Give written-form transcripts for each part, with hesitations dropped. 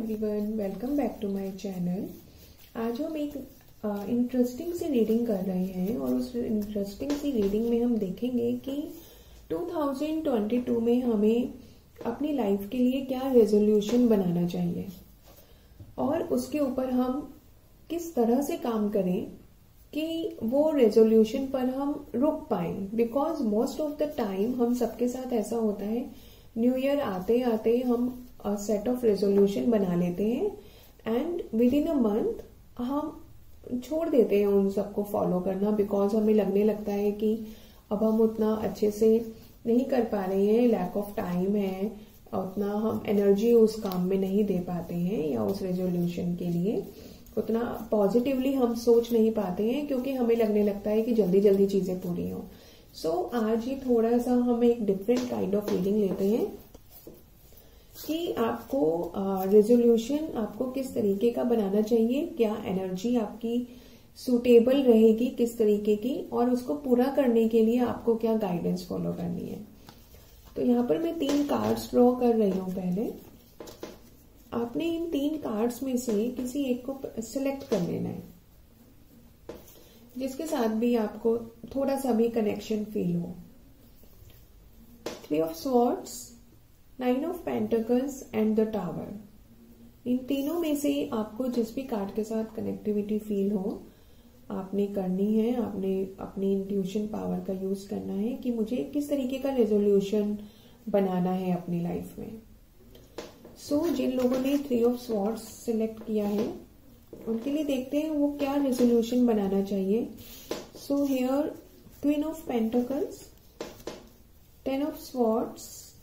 Everyone, welcome back to my channel. आज हम एक इंटरेस्टिंग सी रीडिंग कर रहे हैं और उस इंटरेस्टिंग सी रीडिंग में हम देखेंगे कि 2022 में हमें अपनी लाइफ के लिए क्या रेजोल्यूशन बनाना चाहिए और उसके ऊपर हम किस तरह से काम करें कि वो रेजोल्यूशन पर हम रुक पाए। Because most of the time हम सबके साथ ऐसा होता है, न्यू ईयर आते आते हम सेट ऑफ रेजोल्यूशन बना लेते हैं and with in a month हम छोड़ देते हैं उन सबको फॉलो करना। बिकॉज हमें लगने लगता है कि अब हम उतना अच्छे से नहीं कर पा रहे हैं, लैक ऑफ टाइम है, उतना हम एनर्जी उस काम में नहीं दे पाते हैं या उस रेजोल्यूशन के लिए उतना पॉजिटिवली हम सोच नहीं पाते हैं, क्योंकि हमें लगने लगता है कि जल्दी जल्दी चीजें पूरी हों। सो आज ही थोड़ा सा हम एक डिफरेंट काइंड ऑफ रीडिंग लेते हैं कि आपको रेजोल्यूशन आपको किस तरीके का बनाना चाहिए, क्या एनर्जी आपकी सूटेबल रहेगी किस तरीके की, और उसको पूरा करने के लिए आपको क्या गाइडेंस फॉलो करनी है। तो यहाँ पर मैं 3 कार्ड्स ड्रॉ कर रही हूँ। पहले आपने इन 3 कार्ड्स में से किसी एक को सिलेक्ट कर लेना है जिसके साथ भी आपको थोड़ा सा भी कनेक्शन फील हो। 3 of swords, 9 of pentacles and the tower. इन तीनों में से आपको जिस भी कार्ड के साथ कनेक्टिविटी फील हो आपने करनी है। आपने अपनी इंट्यूशन पावर का यूज करना है कि मुझे किस तरीके का रेजोल्यूशन बनाना है अपनी लाइफ में। जिन लोगों ने 3 ऑफ स्वॉर्ड्स सिलेक्ट किया है उनके लिए देखते हैं वो क्या रेजोल्यूशन बनाना चाहिए। Here queen of pentacles, 10 of swords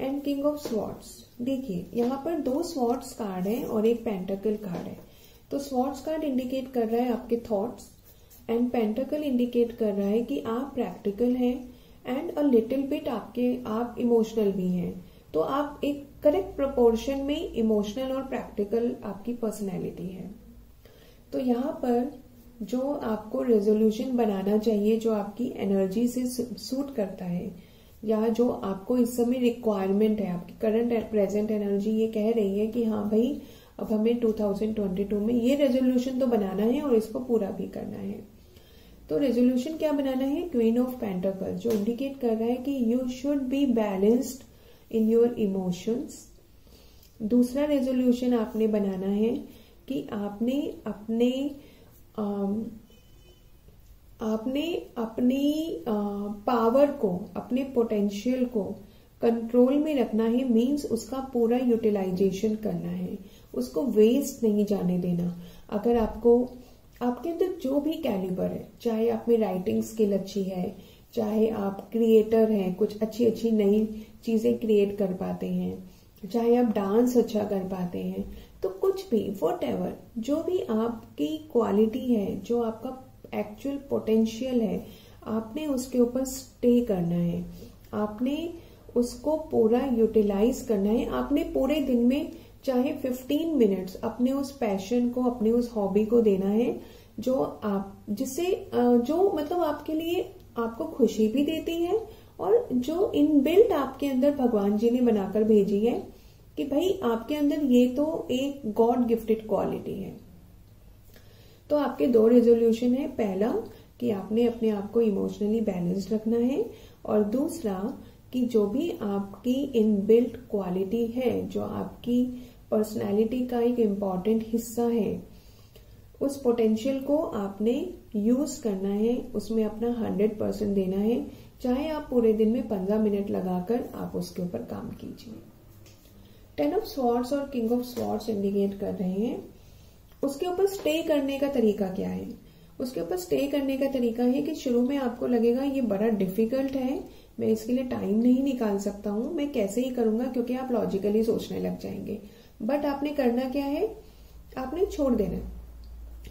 and king of swords. देखिए यहाँ पर 2 स्वॉर्ड्स कार्ड है और एक पेंटिकल कार्ड है। तो स्वॉर्ड्स कार्ड इंडिकेट कर रहा है आपके थॉट्स एंड पेंटिकल इंडिकेट कर रहा है कि आप प्रैक्टिकल हैं एंड अ लिटिल बिट आप इमोशनल भी हैं। तो आप एक करेक्ट प्रोपोर्शन में इमोशनल और प्रैक्टिकल आपकी पर्सनैलिटी है। तो यहाँ पर जो आपको रेजोल्यूशन बनाना चाहिए, जो आपकी एनर्जी से सूट करता है या जो आपको इस समय रिक्वायरमेंट है, आपकी करंट प्रेजेंट एनर्जी ये कह रही है कि हाँ भाई अब हमें 2022 में ये रेजोल्यूशन तो बनाना है और इसको पूरा भी करना है। तो रेजोल्यूशन क्या बनाना है? क्वीन ऑफ पेंटिकल, जो इंडिकेट कर रहा है कि you should be balanced in your emotions. दूसरा रेजोल्यूशन आपने बनाना है कि आपने अपनी पावर को, अपने पोटेंशियल को कंट्रोल में रखना है। मींस उसका पूरा यूटिलाइजेशन करना है, उसको वेस्ट नहीं जाने देना। अगर आपके अंदर जो भी कैलिबर है, चाहे आप में राइटिंग स्किल अच्छी है, चाहे आप क्रिएटर हैं, कुछ अच्छी अच्छी नई चीजें क्रिएट कर पाते हैं, चाहे आप डांस अच्छा कर पाते हैं, तो कुछ भी व्हाटएवर जो भी आपकी क्वालिटी है, जो आपका एक्चुअल पोटेंशियल है, आपने उसके ऊपर स्टे करना है। आपने उसको पूरा यूटिलाइज करना है। आपने पूरे दिन में चाहे 15 मिनट्स अपने उस पैशन को, अपने उस हॉबी को देना है जो मतलब आपके लिए आपको खुशी भी देती है और जो इनबिल्ट आपके अंदर भगवान जी ने बनाकर भेजी है कि भाई आपके अंदर ये तो एक गॉड गिफ्टेड क्वालिटी है। तो आपके 2 रेजोल्यूशन है। पहला कि आपने अपने आप को इमोशनली बैलेंस्ड रखना है और दूसरा कि जो भी आपकी इनबिल्ट क्वालिटी है, जो आपकी पर्सनैलिटी का एक इम्पॉर्टेंट हिस्सा है, उस पोटेंशियल को आपने यूज करना है, उसमें अपना 100% देना है। चाहे आप पूरे दिन में 15 मिनट लगाकर आप उसके ऊपर काम कीजिए। 10 ऑफ स्वॉर्ड्स और किंग ऑफ स्वॉर्ड्स इंडिकेट कर रहे हैं उसके ऊपर स्टे करने का तरीका क्या है। उसके ऊपर स्टे करने का तरीका है कि शुरू में आपको लगेगा ये बड़ा डिफिकल्ट है, मैं इसके लिए टाइम नहीं निकाल सकता हूं, मैं कैसे ही करूंगा, क्योंकि आप लॉजिकली सोचने लग जाएंगे। बट आपने करना क्या है? आपने छोड़ देना।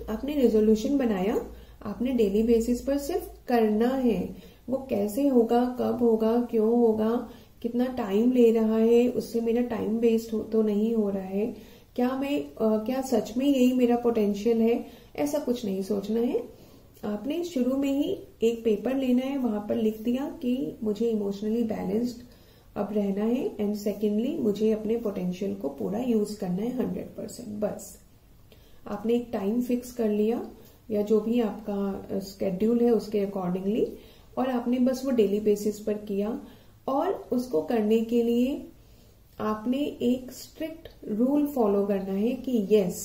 आपने रेजोल्यूशन बनाया, आपने डेली बेसिस पर सिर्फ करना है। वो कैसे होगा, कब होगा, क्यों होगा, कितना टाइम ले रहा है, उससे मेरा टाइम वेस्ट तो नहीं हो रहा है, क्या सच में यही मेरा पोटेंशियल है, ऐसा कुछ नहीं सोचना है। आपने शुरू में ही एक पेपर लेना है, वहां पर लिख दिया कि मुझे इमोशनली बैलेंस्ड अब रहना है, एंड सेकेंडली मुझे अपने पोटेंशियल को पूरा यूज करना है 100%। बस आपने एक टाइम फिक्स कर लिया या जो भी आपका स्केड्यूल है उसके अकॉर्डिंगली, और आपने बस वो डेली बेसिस पर किया। और उसको करने के लिए आपने एक स्ट्रिक्ट रूल फॉलो करना है कि यस,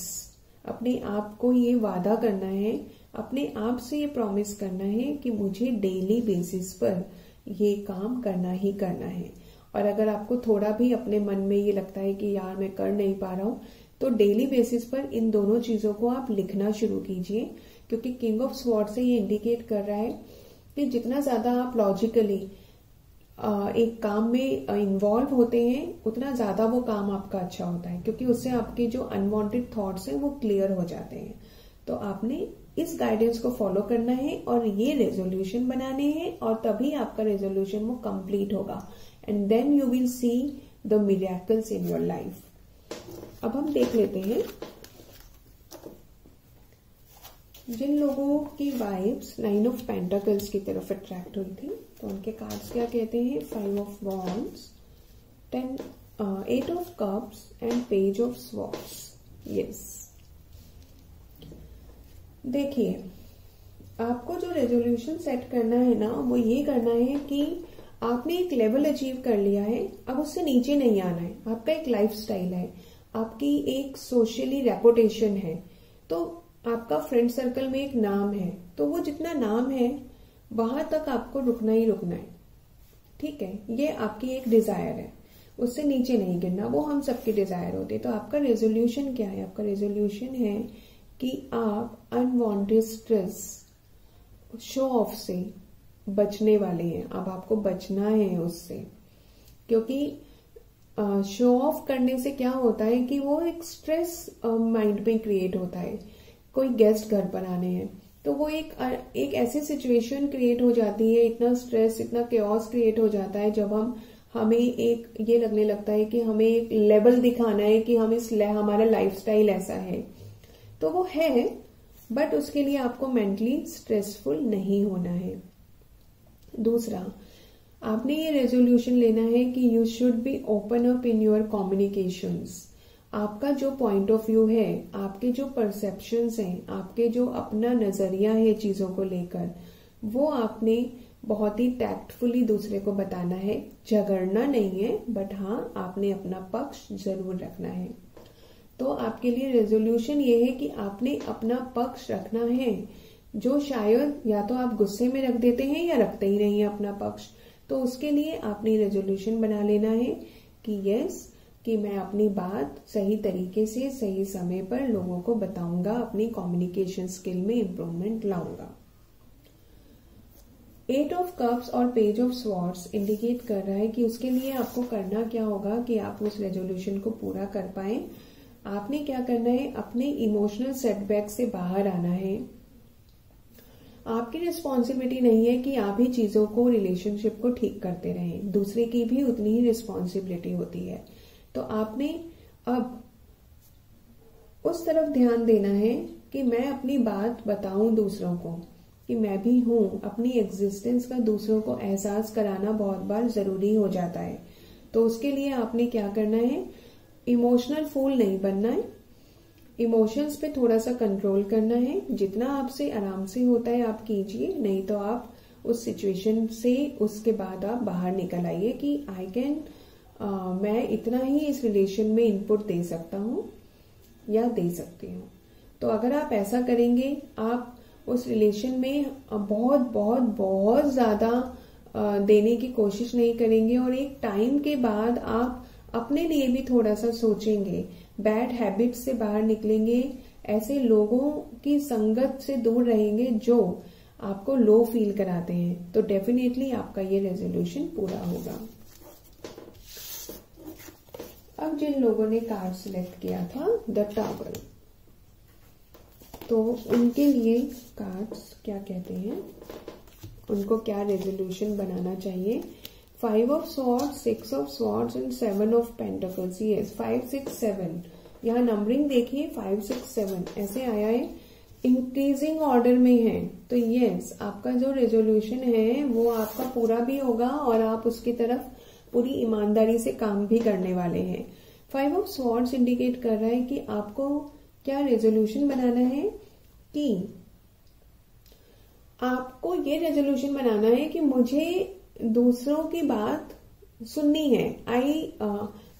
अपने आप को ये वादा करना है, अपने आप से ये प्रॉमिस करना है कि मुझे डेली बेसिस पर ये काम करना ही करना है। और अगर आपको थोड़ा भी अपने मन में ये लगता है कि यार मैं कर नहीं पा रहा हूं, तो डेली बेसिस पर इन दोनों चीजों को आप लिखना शुरू कीजिए, क्योंकि किंग ऑफ स्वॉर्ड से ये इंडिकेट कर रहा है कि जितना ज्यादा आप लॉजिकली एक काम में इन्वॉल्व होते हैं उतना ज्यादा वो काम आपका अच्छा होता है, क्योंकि उससे आपके जो अनवांटेड थॉट्स हैं वो क्लियर हो जाते हैं। तो आपने इस गाइडेंस को फॉलो करना है और ये रेजोल्यूशन बनाने हैं, और तभी आपका रेजोल्यूशन वो कंप्लीट होगा, and then you will see the miracles in your life. अब हम देख लेते हैं जिन लोगों की वाइब्स 9 ऑफ पेंटाकल्स की तरफ अट्रैक्ट हुई थी, तो उनके कार्ड्स क्या कहते हैं? 5 of wands, 8 of cups and page of swords. Yes, देखिए आपको जो रेजोल्यूशन सेट करना है ना, वो ये करना है कि आपने एक लेवल अचीव कर लिया है, अब उससे नीचे नहीं आना है। आपका एक लाइफस्टाइल है, आपकी एक सोशली रेपुटेशन है, तो आपका फ्रेंड सर्कल में एक नाम है, तो वो जितना नाम है वहां तक आपको रुकना ही रुकना है। ठीक है, ये आपकी एक डिजायर है, उससे नीचे नहीं गिरना, वो हम सबके डिजायर होते। तो आपका रेजोल्यूशन क्या है? आपका रेजोल्यूशन है कि आप अनवांटेड स्ट्रेस, शो ऑफ से बचने वाले हैं। अब आपको बचना है उससे, क्योंकि शो ऑफ करने से क्या होता है कि वो एक स्ट्रेस माइंड में क्रिएट होता है। कोई गेस्ट घर पर आने हैं तो वो एक ऐसी सिचुएशन क्रिएट हो जाती है, इतना स्ट्रेस, इतना केओस क्रिएट हो जाता है, जब हमें एक ये लगने लगता है कि हमें एक लेवल दिखाना है कि हम हमारा लाइफस्टाइल ऐसा है। तो वो है, बट उसके लिए आपको मेंटली स्ट्रेसफुल नहीं होना है। दूसरा, आपने ये रेजोल्यूशन लेना है कि you should be open up in your communications. आपका जो पॉइंट ऑफ व्यू है, आपके जो परसेप्शंस हैं, आपके जो अपना नजरिया है चीजों को लेकर, वो आपने बहुत ही टैक्टफुली दूसरे को बताना है। झगड़ना नहीं है, बट हाँ आपने अपना पक्ष जरूर रखना है। तो आपके लिए रेजोल्यूशन ये है कि आपने अपना पक्ष रखना है, जो शायद या तो आप गुस्से में रख देते हैं या रखते ही नहीं है अपना पक्ष। तो उसके लिए आपने रेजोल्यूशन बना लेना है कि यस, कि मैं अपनी बात सही तरीके से सही समय पर लोगों को बताऊंगा, अपनी कम्युनिकेशन स्किल में इंप्रूवमेंट लाऊंगा। 8 ऑफ कप्स और पेज ऑफ स्वॉर्ड्स इंडिकेट कर रहा है कि उसके लिए आपको करना क्या होगा कि आप उस रेजोल्यूशन को पूरा कर पाए। आपने क्या करना है? अपने इमोशनल सेटबैक से बाहर आना है। आपकी रिस्पॉन्सिबिलिटी नहीं है कि आप ही चीजों को, रिलेशनशिप को ठीक करते रहें, दूसरे की भी उतनी ही रिस्पॉन्सिबिलिटी होती है। तो आपने अब उस तरफ ध्यान देना है कि मैं अपनी बात बताऊं दूसरों को, कि मैं भी हूं। अपनी एग्जिस्टेंस का दूसरों को एहसास कराना बहुत बार जरूरी हो जाता है। तो उसके लिए आपने क्या करना है? इमोशनल फूल नहीं बनना है, इमोशंस पे थोड़ा सा कंट्रोल करना है। जितना आपसे आराम से होता है आप कीजिए, नहीं तो आप उस सिचुएशन से उसके बाद आप बाहर निकल आइए कि आई कैन मैं इतना ही इस रिलेशन में इनपुट दे सकता हूं या दे सकती हूँ। तो अगर आप ऐसा करेंगे, आप उस रिलेशन में बहुत बहुत बहुत ज्यादा देने की कोशिश नहीं करेंगे, और एक टाइम के बाद आप अपने लिए भी थोड़ा सा सोचेंगे, बैड हैबिट्स से बाहर निकलेंगे, ऐसे लोगों की संगत से दूर रहेंगे जो आपको लो फील कराते हैं, तो डेफिनेटली आपका ये रेजोल्यूशन पूरा होगा। अब जिन लोगों ने कार्ड सिलेक्ट किया था द टावर, तो उनके लिए कार्ड्स क्या कहते हैं, उनको क्या रेजोल्यूशन बनाना चाहिए? 5 of swords, 6 of swords and 7 of pentacles. Yes, 5 6 7, यहाँ नंबरिंग देखिए 5 6 7 ऐसे आया है, इंक्रीजिंग ऑर्डर में है। तो यस, आपका जो रेजोल्यूशन है वो आपका पूरा भी होगा और आप उसकी तरफ पूरी ईमानदारी से काम भी करने वाले हैं। 5 ऑफ स्वॉर्ड्स इंडिकेट कर रहा है कि आपको क्या रेजोल्यूशन बनाना है, कि आपको ये रेजोल्यूशन बनाना है कि मुझे दूसरों की बात सुननी है।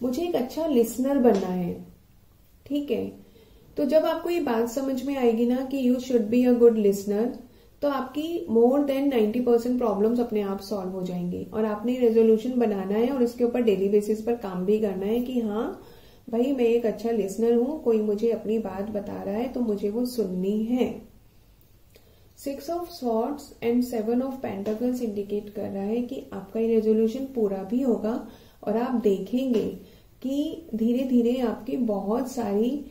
मुझे एक अच्छा लिसनर बनना है। ठीक है, तो जब आपको ये बात समझ में आएगी ना कि you should be a good listener, तो आपकी मोर देन 90% प्रॉब्लम्स अपने आप सॉल्व हो जाएंगी। और आपने रेजोल्यूशन बनाना है और इसके ऊपर डेली बेसिस पर काम भी करना है कि हाँ भाई मैं एक अच्छा लिसनर हूं, कोई मुझे अपनी बात बता रहा है तो मुझे वो सुननी है। 6 of swords and 7 of pentacles indicate कर रहा है कि आपका ये रेजोल्यूशन पूरा भी होगा और आप देखेंगे कि धीरे धीरे आपकी बहुत सारी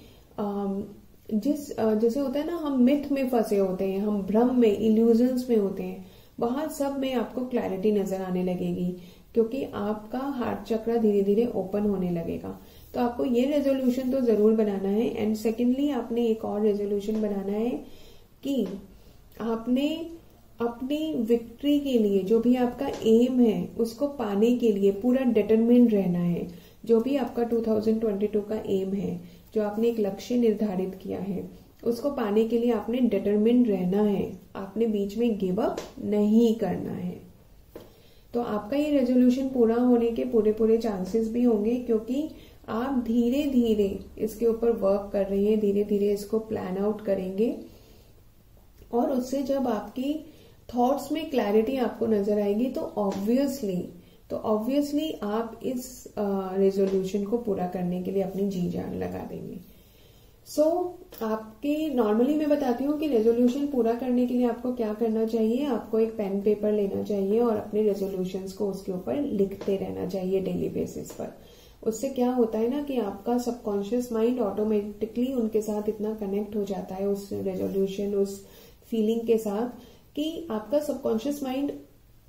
जैसे होता है ना, हम मिथ में फंसे होते हैं, हम भ्रम में, इल्यूजन्स में होते हैं, वहां सब में आपको क्लैरिटी नजर आने लगेगी, क्योंकि आपका हार्ट चक्र धीरे धीरे ओपन होने लगेगा। तो आपको ये रेजोल्यूशन तो जरूर बनाना है। एंड सेकेंडली आपने एक और रेजोल्यूशन बनाना है कि आपने अपनी विक्ट्री के लिए, जो भी आपका एम है उसको पाने के लिए पूरा डिटरमिन्ड रहना है। जो भी आपका 2022 का एम है, जो आपने एक लक्ष्य निर्धारित किया है, उसको पाने के लिए आपने डिटरमिन्ड रहना है। आपने बीच में गिव अप नहीं करना है। तो आपका ये रेजोल्यूशन पूरा होने के पूरे चांसेस भी होंगे, क्योंकि आप धीरे धीरे इसके ऊपर वर्क कर रहे हैं, धीरे धीरे इसको प्लान आउट करेंगे। और उससे जब आपकी थॉट्स में क्लैरिटी आपको नजर आएगी तो ऑब्वियसली आप इस रेजोल्यूशन को पूरा करने के लिए अपनी जी जान लगा देंगे। आपके नॉर्मली मैं बताती हूँ कि रेजोल्यूशन पूरा करने के लिए आपको क्या करना चाहिए। आपको एक पेन पेपर लेना चाहिए और अपने रेजोल्यूशंस को उसके ऊपर लिखते रहना चाहिए डेली बेसिस पर। उससे क्या होता है ना कि आपका सबकॉन्शियस माइंड ऑटोमेटिकली उनके साथ इतना कनेक्ट हो जाता है, उस रेजोल्यूशन, उस फीलिंग के साथ, कि आपका सबकॉन्शियस माइंड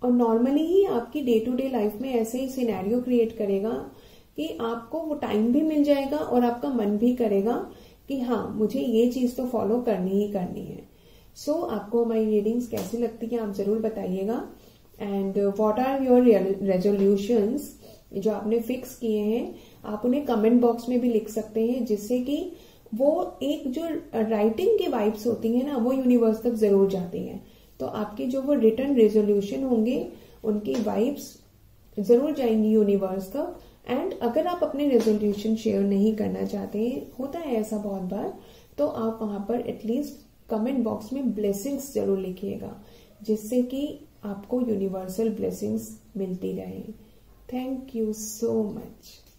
और नॉर्मली ही आपकी डे टू डे लाइफ में ऐसे ही सिनेरियो क्रिएट करेगा कि आपको वो टाइम भी मिल जाएगा और आपका मन भी करेगा कि हाँ मुझे ये चीज तो फॉलो करनी ही करनी है। आपको हमारी रीडिंग्स कैसी लगती है आप जरूर बताइएगा। And what are your resolutions जो आपने फिक्स किए हैं, आप उन्हें कमेंट बॉक्स में भी लिख सकते हैं, जिससे कि वो एक जो राइटिंग की वाइब्स होती है ना, वो यूनिवर्स तक जरूर जाती हैं। तो आपके जो वो रिटर्न रेजोल्यूशन होंगे उनकी वाइब्स जरूर जाएंगी यूनिवर्स तक। एंड अगर आप अपने रेजोल्यूशन शेयर नहीं करना चाहते, होता है ऐसा बहुत बार, तो आप वहां पर एटलीस्ट कमेंट बॉक्स में ब्लेसिंग्स जरूर लिखिएगा, जिससे कि आपको यूनिवर्सल ब्लेसिंग्स मिलती रहे। Thank you so much.